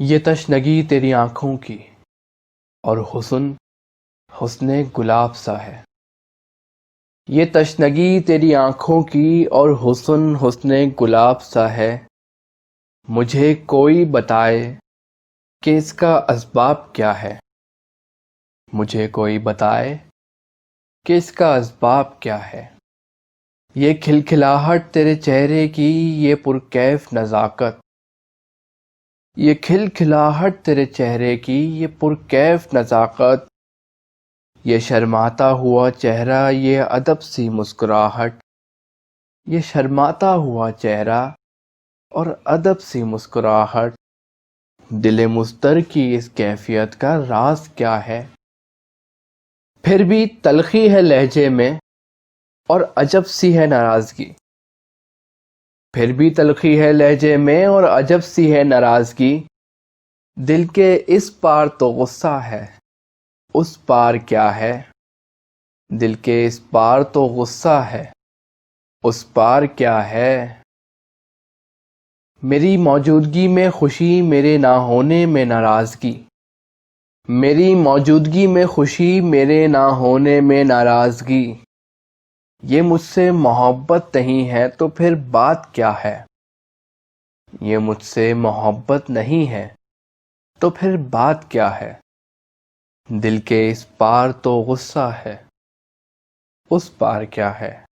یہ تشنگی تیری آنکھوں کی اور حسن حسن گلاب سا ہے۔ یہ تشنگی تیری آنکھوں کی اور حسن حسن گلاب سا ہے۔ مجھے کوئی بتائے کہ اس کا اسباب کیا ہے۔ مجھے کوئی بتائے کہ اس کا اسباب کیا ہے۔ یہ کھلکھلاہٹ تیرے چہرے کی، یہ پرکیف نزاکت، یہ کھلکھلاہٹ تیرے چہرے کی، یہ پرکیف نزاکت، یہ شرماتا ہوا چہرہ، یہ ادب سی مسکراہٹ، یہ شرماتا ہوا چہرہ اور ادب سی مسکراہٹ۔ دل مضطر کی اس کیفیت کا راز کیا ہے؟ پھر بھی تلخی ہے لہجے میں اور عجب سی ہے ناراضگی۔ پھر بھی تلخی ہے لہجے میں اور عجب سی ہے ناراضگی۔ دل کے اس پار تو غصہ ہے، اس پار کیا ہے؟ دل کے اس پار تو غصہ ہے، اس پار کیا ہے؟ میری موجودگی میں خوشی، میرے نہ ہونے میں ناراضگی۔ میری موجودگی میں خوشی، میرے نہ ہونے میں ناراضگی۔ یہ مجھ سے محبت نہیں ہے تو پھر بات کیا ہے؟ یہ مجھ سے محبت نہیں ہے تو پھر بات کیا ہے؟ دل کے اس پار تو غصہ ہے، اس پار کیا ہے؟